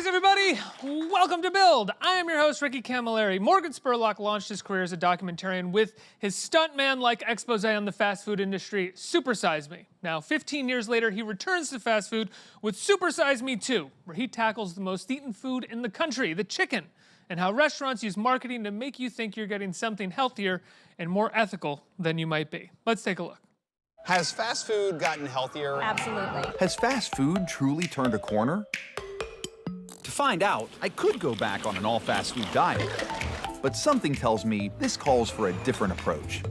Thanks, everybody. Welcome to Build. I am your host, Ricky Camilleri. Morgan Spurlock launched his career as a documentarian with his stuntman-like expose on the fast food industry, Super Size Me. Now, 15 years later, he returns to fast food with Super Size Me 2, where he tackles the most eaten food in the country, the chicken, and how restaurants use marketing to make you think you're getting something healthier and more ethical than you might be. Let's take a look. Has fast food gotten healthier? Absolutely. Has fast food truly turned a corner? To find out, I could go back on an all-fast food diet, but something tells me this calls for a different approach.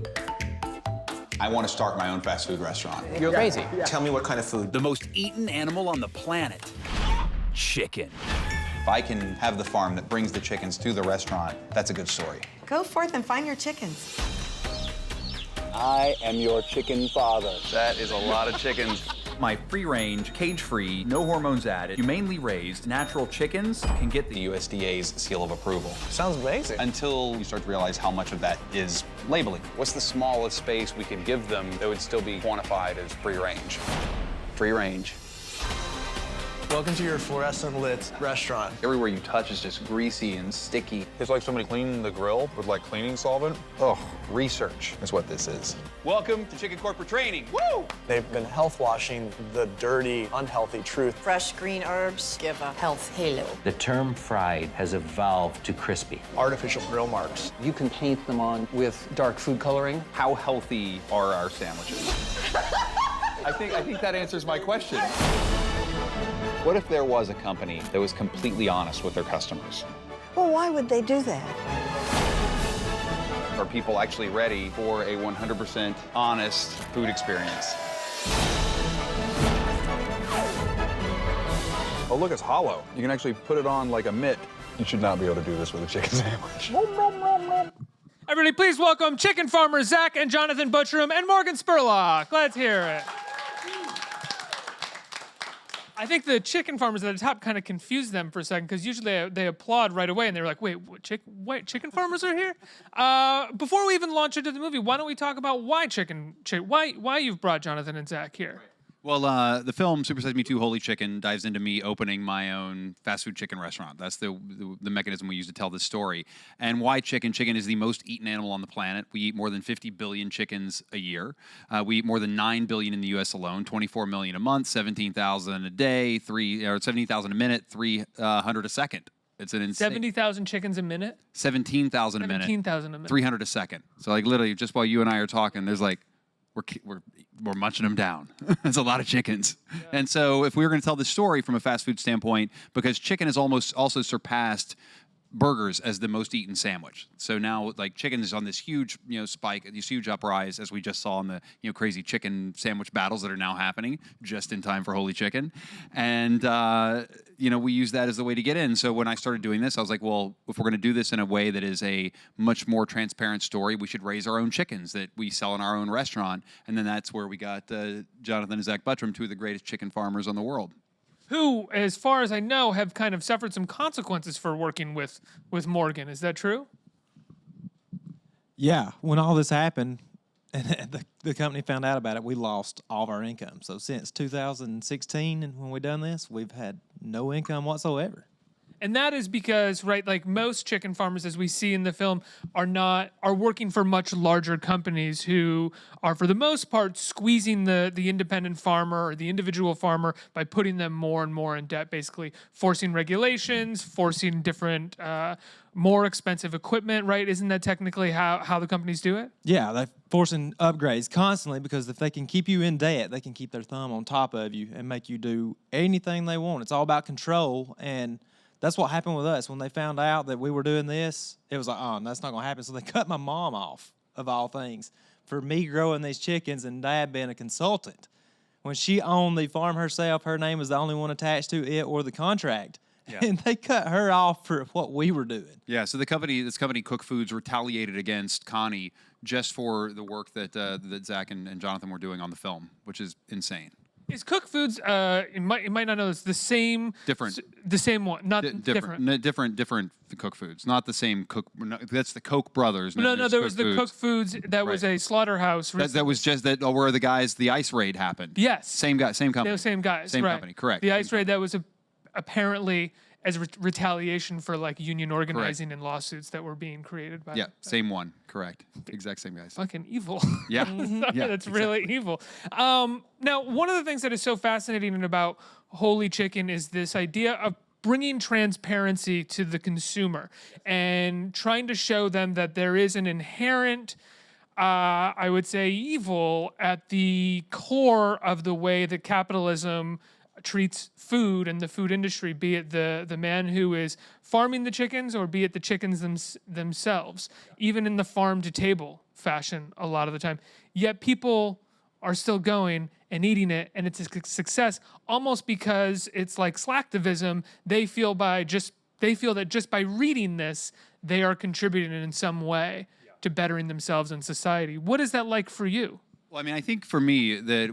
I want to start my own fast food restaurant. You're crazy. Tell me what kind of food. The most eaten animal on the planet, chicken. If I can have the farm that brings the chickens to the restaurant, that's a good story. Go forth and find your chickens. I am your chicken father. That is a lot of chickens. My free-range, cage-free, no hormones added, humanely raised, natural chickens can get The USDA's seal of approval. Sounds amazing. Until you start to realize how much of that is labeling. What's the smallest space we could give them that would still be quantified as free range? Free range. Welcome to your fluorescent lit restaurant. Everywhere you touch is just greasy and sticky. It's like somebody cleaning the grill with like cleaning solvent. Oh, research is what this is. Welcome to Chicken Corporate Training. Woo! They've been health washing the dirty, unhealthy truth. Fresh green herbs give a health halo. The term fried has evolved to crispy. Artificial grill marks. You can paint them on with dark food coloring. How healthy are our sandwiches? I think that answers my question. What if there was a company that was completely honest with their customers? Well, why would they do that? Are people actually ready for a 100% honest food experience? Oh, look, it's hollow. You can actually put it on like a mitt. You should not be able to do this with a chicken sandwich. Everybody, please welcome chicken farmers Zack and Jonathan Buttram and Morgan Spurlock. Let's hear it. I think the chicken farmers at the top kind of confused them for a second, because usually they applaud right away and they're like, wait, chicken farmers are here? Before we even launch into the movie, why don't we talk about why why you've brought Jonathan and Zack here? Well, the film Super Size Me 2 Holy Chicken dives into me opening my own fast food chicken restaurant. That's the mechanism we use to tell this story. And why chicken? Chicken is the most eaten animal on the planet. We eat more than 50 billion chickens a year. We eat more than 9 billion in the U.S. alone, 24 million a month, 17,000 a day, 17,000 a minute, 300 a second. It's an insane. 70,000 chickens a minute? 17,000 a minute. 17,000 a minute. 300 a second. So like literally, just while you and I are talking, there's like, we're munching them down. It's a lot of chickens. Yeah. And so if we were going to tell the story from a fast food standpoint, because chicken has almost also surpassed burgers as the most eaten sandwich. So now, like, chicken is on this huge, spike, this huge uprise, as we just saw in the, crazy chicken sandwich battles that are now happening just in time for Holy Chicken. And, we use that as the way to get in. So when I started doing this, I was like, well, if we're going to do this in a way that is a much more transparent story, we should raise our own chickens that we sell in our own restaurant. And then that's where we got Jonathan and Zack Buttram, two of the greatest chicken farmers in the world. Who, as far as I know, have kind of suffered some consequences for working with Morgan. Is that true? Yeah, when all this happened and the company found out about it, we lost all of our income. So since 2016, and when we done this, we've had no income whatsoever. And that is because, right, like most chicken farmers, as we see in the film, are working for much larger companies who are, for the most part, squeezing the independent farmer or the individual farmer by putting them more and more in debt, basically forcing regulations, forcing different, more expensive equipment, right? Isn't that technically how the companies do it? Yeah, they're forcing upgrades constantly, because if they can keep you in debt, they can keep their thumb on top of you and make you do anything they want. It's all about control, and that's what happened with us. When they found out that we were doing this, it was like, oh, that's not going to happen. So they cut my mom off, of all things, for me growing these chickens and Dad being a consultant. When she owned the farm herself, her name was the only one attached to it or the contract. Yeah. And they cut her off for what we were doing. Yeah, so this company, Cook Foods, retaliated against Connie just for the work that Zack and Jonathan were doing on the film, which is insane. Is Cook Foods, you might not know this, the same... Different. The same one, not different. Different Cook Foods. Not the same Cook... No, that's the Koch brothers. No, there was the Cook Foods that was a slaughterhouse. That was just where the ice raid happened. Yes. Same company. They were same guys, Same right. company, correct. The ice raid that was apparently as retaliation for like union organizing and lawsuits that were being created by. Yeah, same one. Correct. Exact same guys. Fucking evil. Yeah. Yeah, That's really evil. Now, one of the things that is so fascinating about Holy Chicken is this idea of bringing transparency to the consumer and trying to show them that there is an inherent, I would say, evil at the core of the way that capitalism treats food and the food industry, be it the man who is farming the chickens or be it the chickens themselves, even in the farm to table fashion a lot of the time. Yet people are still going and eating it, and it's a success almost because it's like slacktivism. They feel that just by reading this, they are contributing in some way to bettering themselves in society. What is that like for you? Well, I mean, I think for me that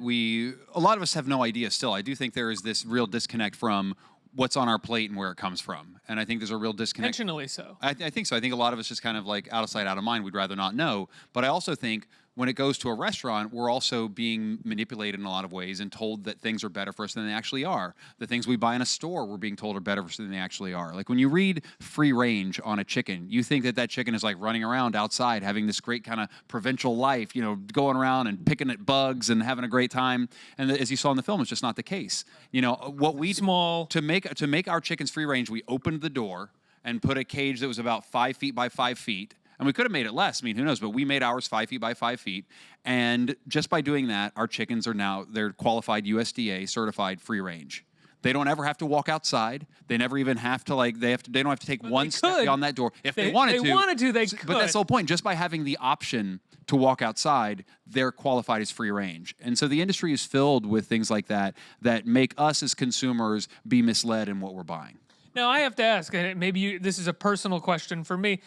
a lot of us have no idea still. I do think there is this real disconnect from what's on our plate and where it comes from. And I think there's a real disconnect. Intentionally so. I think so. I think a lot of us just kind of like out of sight, out of mind. We'd rather not know. But I also think when it goes to a restaurant, we're also being manipulated in a lot of ways and told that things are better for us than they actually are. The things we buy in a store, we're being told are better for us than they actually are. Like when you read free range on a chicken, you think that that chicken is like running around outside, having this great kind of provincial life, you know, going around and picking at bugs and having a great time. And as you saw in the film, it's just not the case. You know, what we to make our chickens free range, we opened the door and put a cage that was about 5 feet by 5 feet. And we could have made it less. I mean, who knows? But we made ours 5 feet by 5 feet. And just by doing that, our chickens are now, they're qualified USDA certified free range. They don't ever have to walk outside. They never even have to they don't have to take one step beyond that door. If they wanted to, they could. But that's the whole point. Just by having the option to walk outside, they're qualified as free range. And so the industry is filled with things like that that make us as consumers be misled in what we're buying. Now, I have to ask, and maybe this is a personal question for me.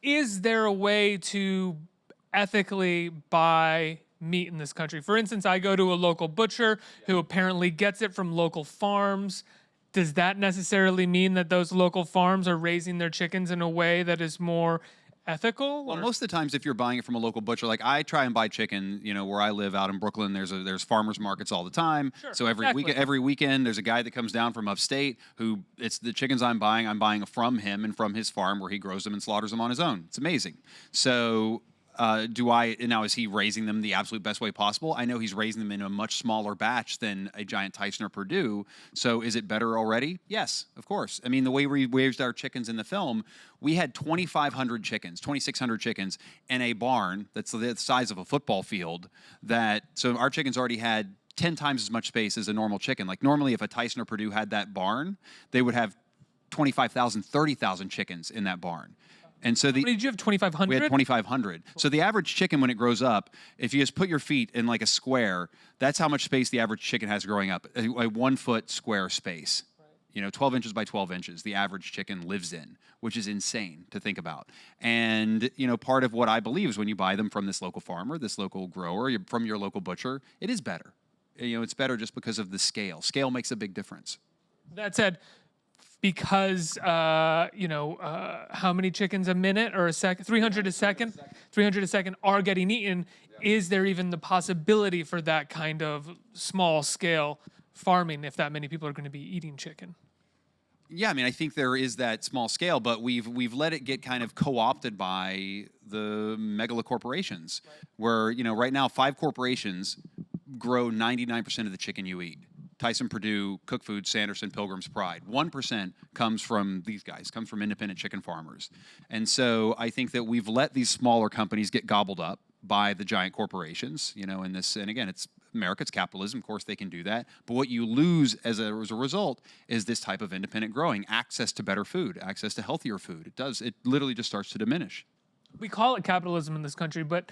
Is there a way to ethically buy meat in this country? For instance, I go to a local butcher who apparently gets it from local farms. Does that necessarily mean that those local farms are raising their chickens in a way that is more ethical? Well, most of the times if you're buying it from a local butcher, like I try and buy chicken, you know, where I live out in Brooklyn, there's farmers markets all the time. Sure, so every weekend there's a guy that comes down from upstate who it's the chickens I'm buying from him and from his farm where he grows them and slaughters them on his own. It's amazing. So is he raising them the absolute best way possible? I know he's raising them in a much smaller batch than a giant Tyson or Purdue. So is it better already? Yes, of course. I mean, the way we raised our chickens in the film, we had 2,500 chickens, 2,600 chickens in a barn that's the size of a football field. So our chickens already had 10 times as much space as a normal chicken. Like normally if a Tyson or Purdue had that barn, they would have 25,000, 30,000 chickens in that barn. And so How many did you have, 2,500? We had 2,500. So the average chicken, when it grows up, if you just put your feet in like a square, that's how much space the average chicken has growing up, a 1 foot square space. Right. You know, 12 inches by 12 inches, the average chicken lives in, which is insane to think about. And, you know, part of what I believe is when you buy them from this local farmer, this local grower, from your local butcher, it is better. You know, it's better just because of the scale. Scale makes a big difference. That said, because, how many chickens a minute or a second, 300 a second, 300 a second are getting eaten, is there even the possibility for that kind of small scale farming if that many people are going to be eating chicken? Yeah, I mean, I think there is that small scale, but we've let it get kind of co-opted by the megalo corporations, where, you know, right now 5 corporations grow 99% of the chicken you eat. Tyson, Purdue, Cook Foods, Sanderson, Pilgrim's Pride. 1% comes from these guys, comes from independent chicken farmers. And so I think that we've let these smaller companies get gobbled up by the giant corporations, you know, and again, it's America, it's capitalism, of course they can do that. But what you lose as a result is this type of independent growing, access to better food, access to healthier food. It literally just starts to diminish. We call it capitalism in this country, but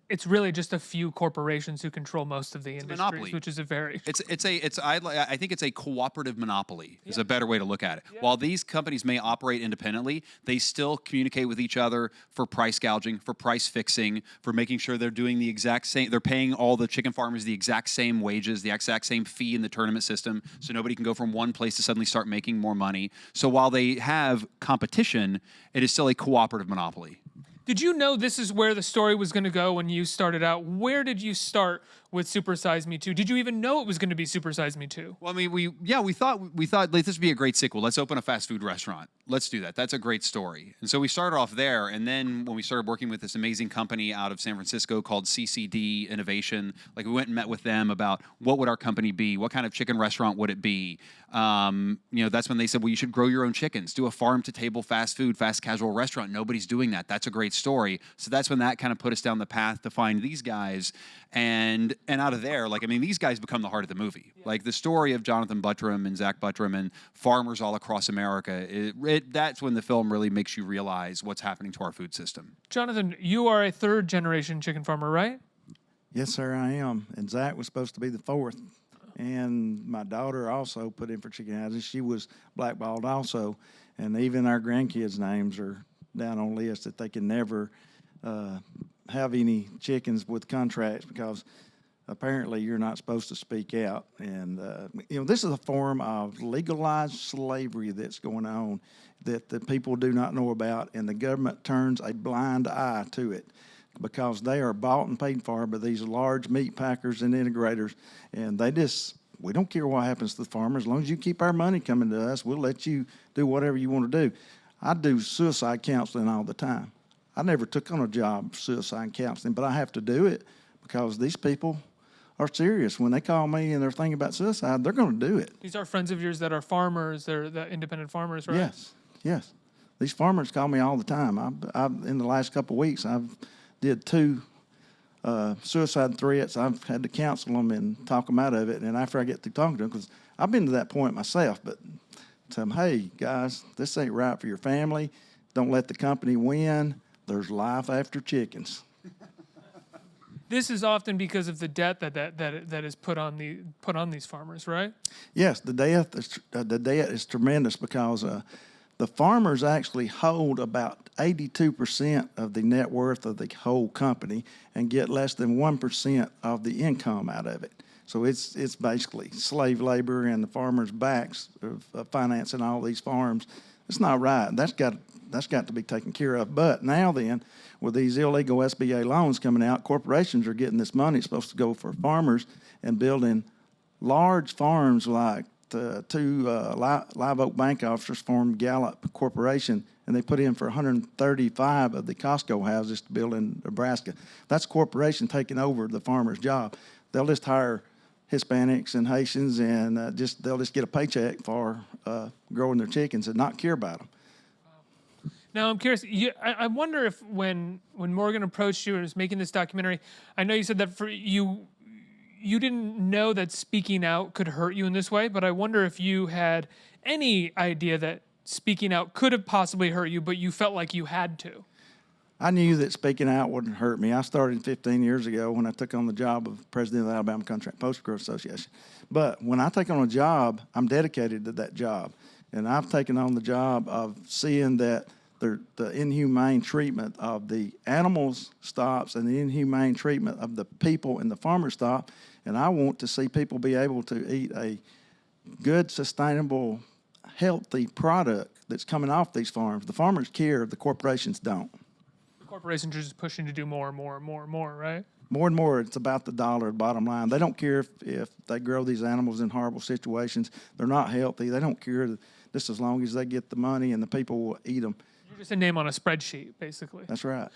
it's really just a few corporations who control most of the industries, which is a very... I think it's a cooperative monopoly is a better way to look at it. Yeah. While these companies may operate independently, they still communicate with each other for price gouging, for price fixing, for making sure they're doing the exact same, they're paying all the chicken farmers the exact same wages, the exact same fee in the tournament system, so nobody can go from one place to suddenly start making more money. So while they have competition, it is still a cooperative monopoly. Did you know this is where the story was going to go when you started out? Where did you start with Super Size Me 2. Did you even know it was going to be Super Size Me 2? Well, I mean, we thought like, this would be a great sequel. Let's open a fast food restaurant. Let's do that. That's a great story. And so we started off there, and then when we started working with this amazing company out of San Francisco called CCD Innovation, like we went and met with them about what would our company be, what kind of chicken restaurant would it be. That's when they said, well, you should grow your own chickens, do a farm-to-table fast food, fast casual restaurant. Nobody's doing that. That's a great story. So that's when that kind of put us down the path to find these guys, and out of there, like, I mean, these guys become the heart of the movie. Yeah. Like the story of Jonathan Buttram and Zack Buttram and farmers all across America, that's when the film really makes you realize what's happening to our food system. Jonathan, you are a third-generation chicken farmer, right? Yes, sir, I am. And Zach was supposed to be the fourth. And my daughter also put in for chicken houses. She was blackballed also. And even our grandkids' names are down on lists that they can never have any chickens with contracts because apparently you're not supposed to speak out. And, this is a form of legalized slavery that's going on that the people do not know about, and the government turns a blind eye to it because they are bought and paid for by these large meat packers and integrators, and we don't care what happens to the farmer. As long as you keep our money coming to us, we'll let you do whatever you want to do. I do suicide counseling all the time. I never took on a job of suicide counseling, but I have to do it because these people are serious. When they call me and they're thinking about suicide, they're going to do it. These are friends of yours that are farmers. They're the independent farmers, right? Yes. These farmers call me all the time. I've in the last couple of weeks, I've did 2 suicide threats. I've had to counsel them and talk them out of it. And after I get through talking to them, because I've been to that point myself, but tell them, hey, guys, this ain't right for your family. Don't let the company win. There's life after chickens. This is often because of the debt that is put on these farmers, right? Yes, the debt is tremendous because the farmers actually hold about 82% of the net worth of the whole company and get less than 1% of the income out of it. So it's basically slave labor, and the farmers' backs of financing all these farms. It's not right. That's got to be taken care of. But now then, with these illegal SBA loans coming out, corporations are getting this money. It's supposed to go for farmers and building large farms like the 2 Live Oak bank officers formed Gallup Corporation, and they put in for 135 of the Costco houses to build in Nebraska. That's a corporation taking over the farmer's job. They'll just hire Hispanics and Haitians, and they'll just get a paycheck for growing their chickens and not care about them. Now, I'm curious, I wonder if when Morgan approached you and was making this documentary, I know you said that for you didn't know that speaking out could hurt you in this way, but I wonder if you had any idea that speaking out could have possibly hurt you, but you felt like you had to. I knew that speaking out wouldn't hurt me. I started 15 years ago when I took on the job of president of the Alabama Contract Post-Growth Association. But when I take on a job, I'm dedicated to that job. And I've taken on the job of seeing that the inhumane treatment of the animals stops and the inhumane treatment of the people and the farmers stop. And I want to see people be able to eat a good, sustainable, healthy product that's coming off these farms. The farmers care, the corporations don't. The corporations are just pushing to do more and more and more and more, right? More and more, it's about the dollar, bottom line. They don't care if they grow these animals in horrible situations. They're not healthy. They don't care just as long as they get the money and the people will eat them. You're just a name on a spreadsheet, basically. That's right.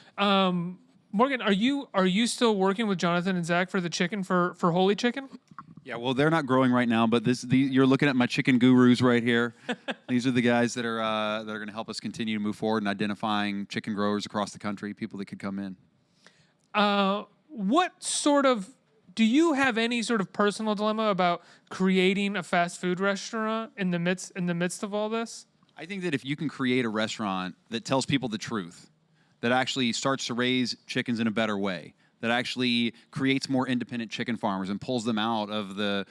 Morgan, are you still working with Jonathan and Zack for the chicken, for Holy Chicken? Yeah, well, they're not growing right now, but you're looking at my chicken gurus right here. These are the guys that are going to help us continue to move forward in identifying chicken growers across the country, people that could come in. Do you have any sort of personal dilemma about creating a fast food restaurant in the midst of all this? I think that if you can create a restaurant that tells people the truth, that actually starts to raise chickens in a better way, that actually creates more independent chicken farmers and pulls them out of the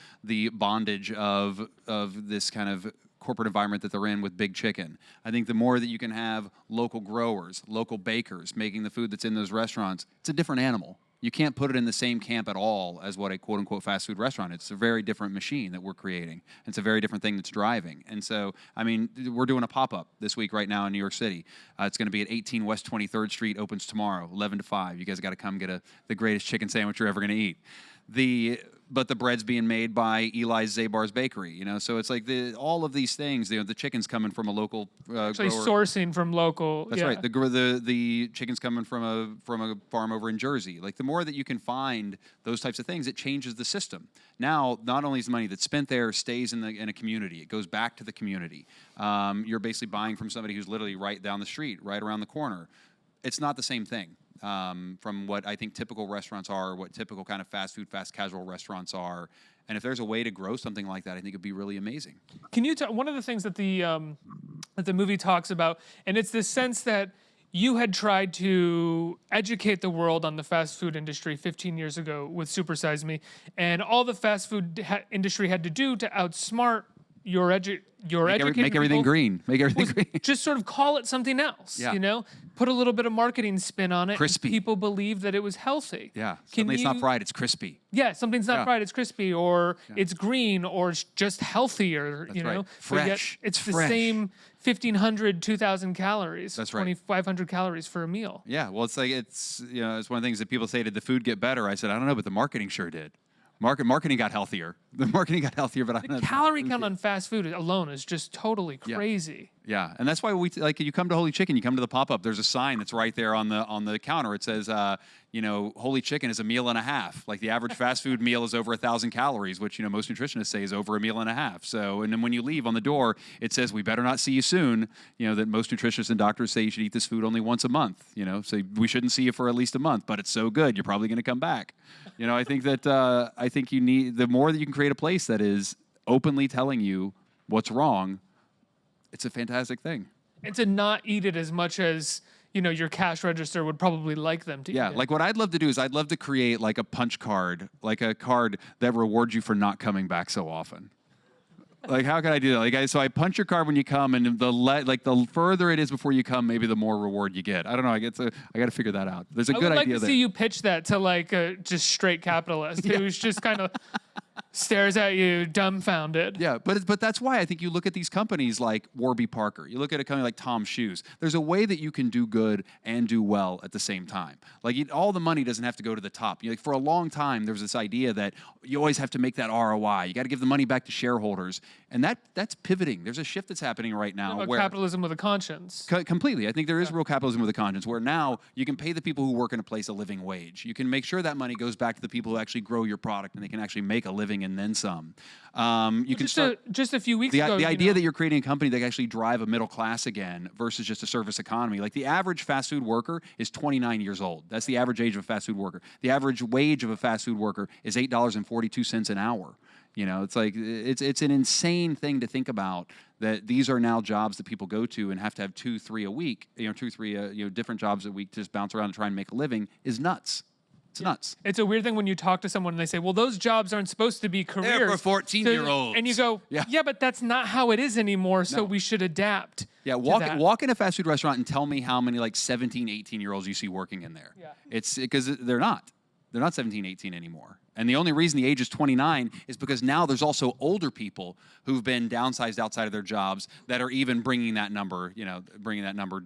bondage of this kind of corporate environment that they're in with big chicken. I think the more that you can have local growers, local bakers making the food that's in those restaurants, it's a different animal. You can't put it in the same camp at all as what a quote-unquote fast food restaurant is. It's a very different machine that we're creating. It's a very different thing that's driving. And so, I mean, we're doing a pop-up this week right now in New York City. It's going to be at 18 West 23rd Street, opens tomorrow, 11 to 5. You guys got to come get the greatest chicken sandwich you're ever going to eat. But the bread's being made by Eli's Zabar's Bakery, you know. So it's like all of these things. You know, the chicken's coming from a local Actually grower. sourcing from local. That's right. The chicken's coming from a farm over in Jersey. Like the more that you can find those types of things, it changes the system. Now, not only is the money that's spent there stays in a community, it goes back to the community. You're basically buying from somebody who's literally right down the street, right around the corner. It's not the same thing. From what I think typical restaurants are, what typical kind of fast food, fast casual restaurants are. And if there's a way to grow something like that, I think it'd be really amazing. Can you tell, one of the things that the movie talks about, and it's this sense that you had tried to educate the world on the fast food industry 15 years ago with Super Size Me, and all the fast food industry had to do to outsmart your make everything green. Make everything green. Just sort of call it something else, you know? Put a little bit of marketing spin on it. Crispy. People believe that it was healthy. Yeah. Something's not fried, it's crispy. Yeah, something's not fried, it's crispy, or it's green, or it's just healthier, you know? Right. Fresh. But yet it's the fresh. same 1,500, 2,000 calories. That's right. 2,500 calories for a meal. Yeah, well, it's like, it's one of the things that people say, did the food get better? I said, I don't know, but the marketing sure did. Marketing got healthier. The marketing got healthier, but I don't know. The calorie count on fast food alone is just totally crazy. Yeah, and that's why you come to Holy Chicken, you come to the pop-up. There's a sign that's right there on the counter. It says, Holy Chicken is a meal and a half. Like the average fast food meal is over 1,000 calories, which most nutritionists say is over a meal and a half. So, and then when you leave on the door, it says, "We better not see you soon." That most nutritionists and doctors say you should eat this food only once a month. So we shouldn't see you for at least a month, but it's so good, you're probably going to come back. I think that you need, the more that you can create a place that is openly telling you what's wrong, it's a fantastic thing. And to not eat it as much as, your cash register would probably like them to eat it. Like what I'd love to do is I'd love to create like a punch card, like a card that rewards you for not coming back so often. Like, how can I do that? So I punch your card when you come, and the further it is before you come, maybe the more reward you get. I don't know. I got to figure that out. There's a good idea there. I would like to see you pitch that to like a just straight capitalist who's just kind of stares at you dumbfounded. Yeah, but that's why I think you look at these companies like Warby Parker. You look at a company like Tom's Shoes. There's a way that you can do good and do well at the same time. Like all the money doesn't have to go to the top. For a long time, there was this idea that you always have to make that ROI. You got to give the money back to shareholders, and that's pivoting. There's a shift that's happening right now. Where capitalism with a conscience. Completely. I think there is real capitalism with a conscience, where now you can pay the people who work in a place a living wage. You can make sure that money goes back to the people who actually grow your product, and they can actually make a living and then some. You can start just a few weeks ago. The idea that you're creating a company that can actually drive a middle class again versus just a service economy. Like the average fast food worker is 29 years old. That's the average age of a fast food worker. The average wage of a fast food worker is $8.42 an hour. It's like it's an insane thing to think about, that these are now jobs that people go to and have to have 2-3 a week. 2-3 different jobs a week to just bounce around and try and make a living is nuts. It's nuts. It's a weird thing when you talk to someone and they say, well, those jobs aren't supposed to be careers. They're for 14-year-olds. And you go, yeah, but that's not how it is anymore, so we should adapt. Yeah, walk in a fast food restaurant and tell me how many 17, 18-year-olds you see working in there. Yeah. It's because they're not. They're not 17, 18 anymore. And the only reason the age is 29 is because now there's also older people who've been downsized outside of their jobs that are even bringing that number,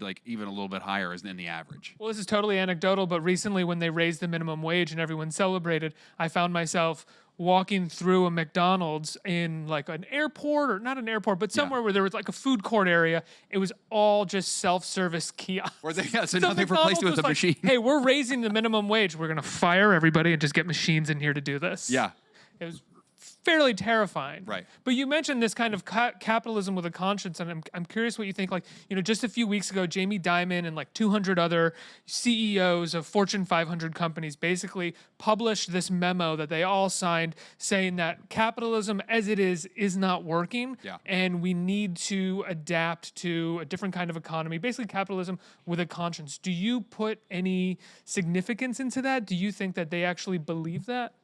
like even a little bit higher than the average. Well, this is totally anecdotal, but recently when they raised the minimum wage and everyone celebrated, I found myself walking through a McDonald's in like an airport, or not an airport, but somewhere where there was like a food court area. It was all just self-service kiosks. So nothing replaced it with a machine. Hey, we're raising the minimum wage. We're going to fire everybody and just get machines in here to do this. Yeah. It was fairly terrifying. Right. But you mentioned this kind of capitalism with a conscience, and I'm curious what you think. Like, just a few weeks ago, Jamie Dimon and like 200 other CEOs of Fortune 500 companies basically published this memo that they all signed saying that capitalism as it is not working, and we need to adapt to a different kind of economy, basically capitalism with a conscience. Do you put any significance into that? Do you think that they actually believe that?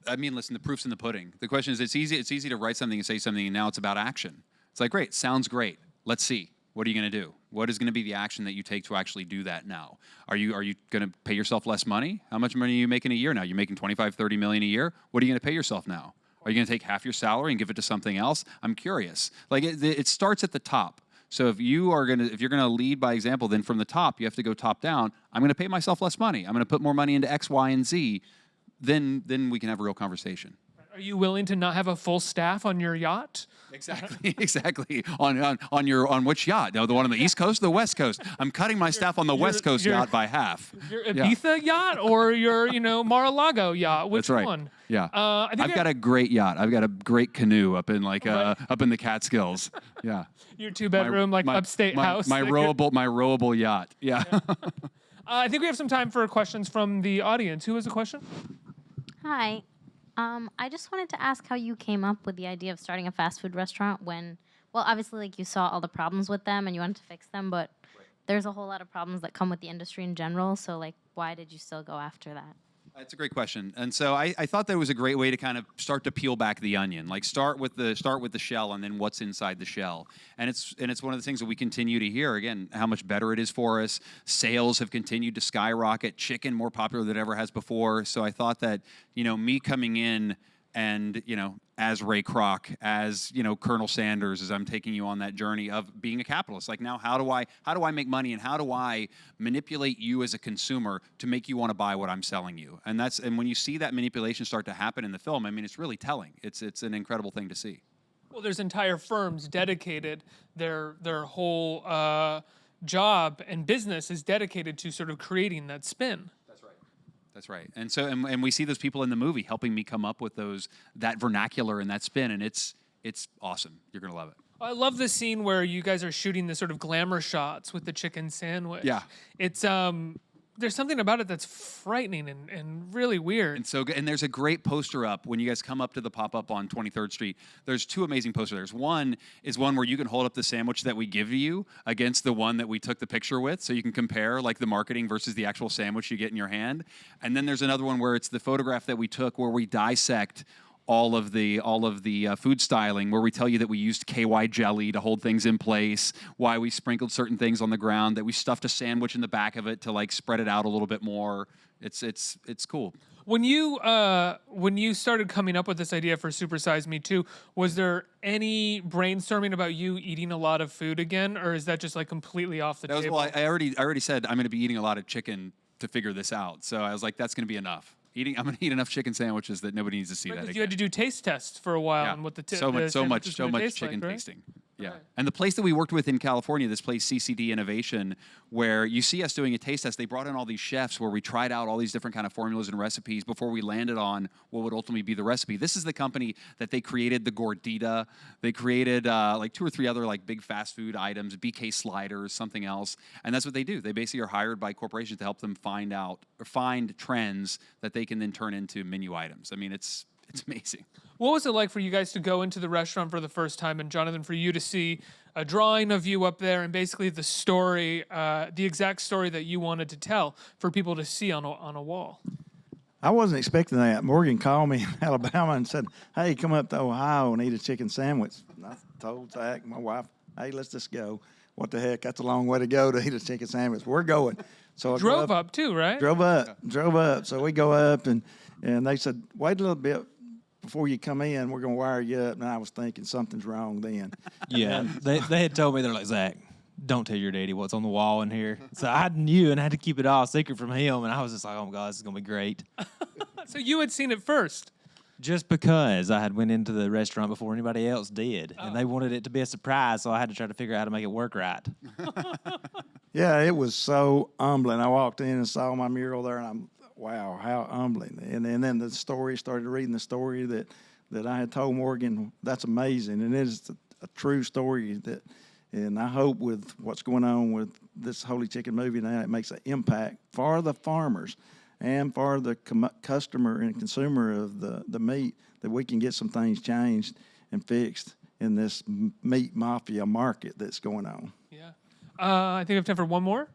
I mean, listen, the proof's in the pudding. The question is, it's easy to write something and say something, and now it's about action. It's like, great, sounds great. Let's see. What are you going to do? What is going to be the action that you take to actually do that now? Are you going to pay yourself less money? How much money are you making a year now? You're making 25, 30 million a year. What are you going to pay yourself now? Are you going to take half your salary and give it to something else? I'm curious. Like it starts at the top. So if you're going to lead by example, then from the top you have to go top down. I'm going to pay myself less money. I'm going to put more money into X, Y, and Z. Then we can have a real conversation. Are you willing to not have a full staff on your yacht? Exactly, exactly. On which yacht? No, the one on the East Coast or the West Coast? I'm cutting my staff on the West Coast yacht by half. Your Ibiza yacht or your, Mar-a-Lago yacht? Which That's right. one? Yeah. I've got a great yacht. I've got a great canoe up in up in the Catskills. Yeah. Your 2-bedroom upstate house. My rowable yacht. Yeah. I think we have some time for questions from the audience. Who has a question? Hi. I just wanted to ask how you came up with the idea of starting a fast food restaurant when, well, obviously, you saw all the problems with them and you wanted to fix them, but there's a whole lot of problems that come with the industry in general. So, why did you still go after that? That's a great question, and so I thought that was a great way to kind of start to peel back the onion. Like start with the shell, and then what's inside the shell. And it's one of the things that we continue to hear again how much better it is for us. Sales have continued to skyrocket. Chicken more popular than it ever has before. So I thought that me coming in and as Ray Kroc, as Colonel Sanders, as I'm taking you on that journey of being a capitalist. Like now, how do I make money, and how do I manipulate you as a consumer to make you want to buy what I'm selling you? And when you see that manipulation start to happen in the film, I mean, it's really telling. It's an incredible thing to see. Well, there's entire firms dedicated. Their whole job and business is dedicated to sort of creating that spin. That's right. And so, and we see those people in the movie helping me come up with that vernacular and that spin, and it's awesome. You're gonna love it. I love the scene where you guys are shooting the sort of glamour shots with the chicken sandwich. Yeah. It's there's something about it that's frightening and really weird. And so, and there's a great poster up when you guys come up to the pop-up on 23rd Street. There's two amazing posters. There's one where you can hold up the sandwich that we give you against the one that we took the picture with, so you can compare like the marketing versus the actual sandwich you get in your hand. And then there's another one where it's the photograph that we took where we dissect all of the food styling, where we tell you that we used KY jelly to hold things in place, why we sprinkled certain things on the ground, that we stuffed a sandwich in the back of it to spread it out a little bit more. It's cool. When you started coming up with this idea for Super Size Me 2, was there any brainstorming about you eating a lot of food again, or is that just completely off the table? Well, I already said I'm going to be eating a lot of chicken to figure this out, so I was like, that's going to be enough. I'm going to eat enough chicken sandwiches that nobody needs to see that again. You had to do taste tests for a while on what the so much chicken tasting. Yeah. Right. And the place that we worked with in California, this place CCD Innovation, where you see us doing a taste test, they brought in all these chefs where we tried out all these different kind of formulas and recipes before we landed on what would ultimately be the recipe. This is the company that they created the gordita. They created 2 or 3 other big fast food items, BK sliders, something else. And that's what they do. They basically are hired by corporations to help them find trends that they can then turn into menu items. I mean, it's amazing. What was it like for you guys to go into the restaurant for the first time, and Jonathan, for you to see a drawing of you up there and basically the story, the exact story that you wanted to tell for people to see on a wall? I wasn't expecting that. Morgan called me in Alabama and said, hey, come up to Ohio and eat a chicken sandwich. And I told Zach, my wife, hey, let's just go. What the heck? That's a long way to go to eat a chicken sandwich. We're going. So I drove up too, right? Drove up. So we go up, and they said, wait a little bit before you come in. We're going to wire you up. And I was thinking something's wrong then. Yeah, they had told me, they're like, Zach, don't tell your daddy what's on the wall in here. So I knew and I had to keep it all secret from him. And I was just like, oh, my God, this is going to be great. So you had seen it first? Just because I had went into the restaurant before anybody else did. And they wanted it to be a surprise, so I had to try to figure out how to make it work right. Yeah, it was so humbling. I walked in and saw my mural there, and I'm, wow, how humbling. And then the story, started reading the story that I had told Morgan. That's amazing. And it is a true story and I hope with what's going on with this Holy Chicken movie now, it makes an impact for the farmers and for the customer and consumer of the meat, that we can get some things changed and fixed in this meat mafia market that's going on. Yeah. I think we have time for one more.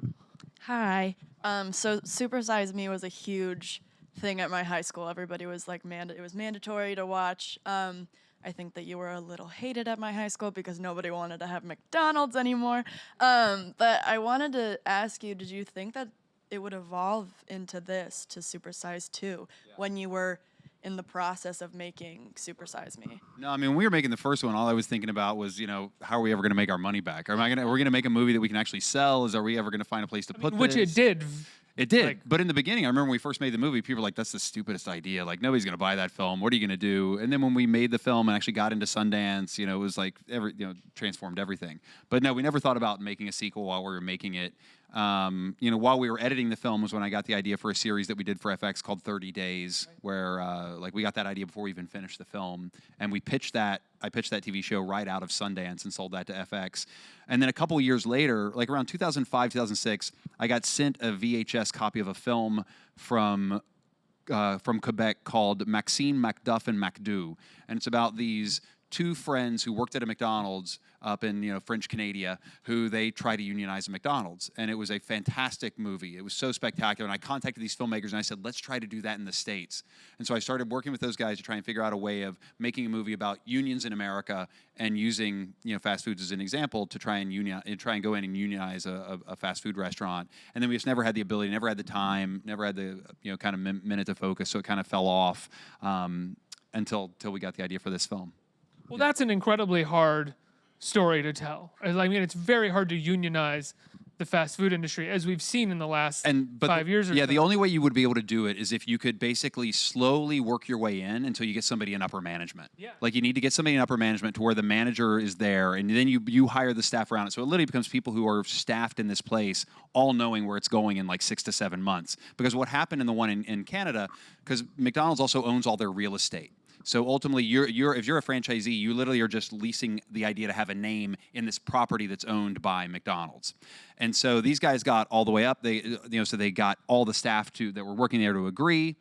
Hi. So Super Size Me was a huge thing at my high school. Everybody was like, it was mandatory to watch. I think that you were a little hated at my high school because nobody wanted to have McDonald's anymore. But I wanted to ask you, did you think that it would evolve into this, to Supersize 2, when you were in the process of making Supersize Me? No, I mean, when we were making the first one, all I was thinking about was, you know, how are we ever going to make our money back? Are we going to make a movie that we can actually sell? Are we ever going to find a place to put which this? it did. It did, but in the beginning, I remember when we first made the movie, people were like, that's the stupidest idea. Like, nobody's going to buy that film. What are you going to do? And then when we made the film and actually got into Sundance, you know, it was like, transformed everything. But no, we never thought about making a sequel while we were making it. You know, while we were editing the film was when I got the idea for a series that we did for FX called 30 Days, where like we got that idea before we even finished the film, and we pitched that. I pitched that TV show right out of Sundance and sold that to FX. And then a couple of years later, like around 2005, 2006, I got sent a VHS copy of a film from Quebec called Maxine, Macduff, and Macdou, and it's about these two friends who worked at a McDonald's up in, you know, French Canada, who they try to unionize a McDonald's. And it was a fantastic movie. It was so spectacular. And I contacted these filmmakers and I said, let's try to do that in the States. And so I started working with those guys to try and figure out a way of making a movie about unions in America and using, you know, fast foods as an example to try and go in and unionize a fast food restaurant. And then we just never had the ability, never had the time, never had the, you know, kind of minute to focus. So it kind of fell off until we got the idea for this film. Well, that's an incredibly hard story to tell. I mean, it's very hard to unionize the fast food industry, as we've seen in the last 5 years or so. Yeah, the only way you would be able to do it is if you could basically slowly work your way in until you get somebody in upper management. Yeah. Like, you need to get somebody in upper management to where the manager is there, and then you hire the staff around it. So it literally becomes people who are staffed in this place, all knowing where it's going in like 6 to 7 months. Because what happened in the one in Canada, because McDonald's also owns all their real estate. So ultimately, if you're a franchisee, you literally are just leasing the idea to have a name in this property that's owned by McDonald's. And so these guys got all the way up. So they got all the staff that were working there to agree.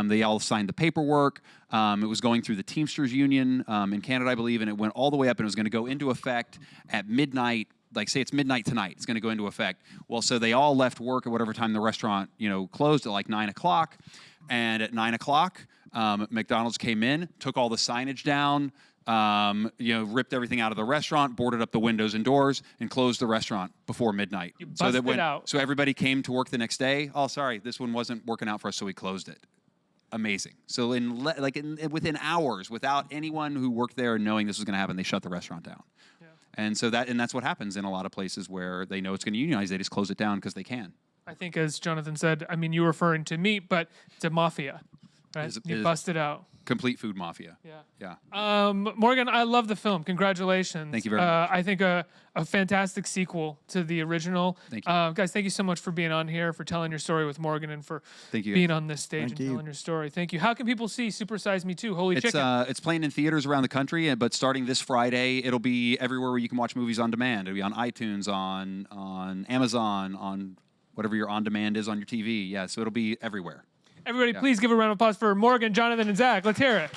They all signed the paperwork. It was going through the Teamsters Union in Canada, I believe, and it went all the way up, and it was going to go into effect at midnight. Like, say it's midnight tonight, it's going to go into effect. Well, so they all left work at whatever time the restaurant, you know, closed at like 9 o'clock. And at 9 o'clock, McDonald's came in, took all the signage down, you know, ripped everything out of the restaurant, boarded up the windows and doors, and closed the restaurant before midnight. You busted it out. So everybody came to work the next day. Oh, sorry, this one wasn't working out for us, so we closed it. Amazing. So within hours, without anyone who worked there knowing this was going to happen, they shut the restaurant down. Yeah. And so that's what happens in a lot of places where they know it's going to unionize. They just close it down because they can. I think, as Jonathan said, I mean, you're referring to meat, but it's a mafia, right? You bust it out. Complete food mafia. Yeah. Morgan, I love the film. Congratulations. Thank you very much. I think a fantastic sequel to the original. Thank you. Guys, thank you so much for being on here, for telling your story with Morgan, and for being on this stage and telling your story. Thank you. How can people see Supersize Me 2? Holy chicken. It's playing in theaters around the country, but starting this Friday, it'll be everywhere where you can watch movies on demand. It'll be on iTunes, on Amazon, on whatever your on-demand is on your TV. Yeah, so it'll be everywhere. Everybody, please give a round of applause for Morgan, Jonathan, and Zach. Let's hear it.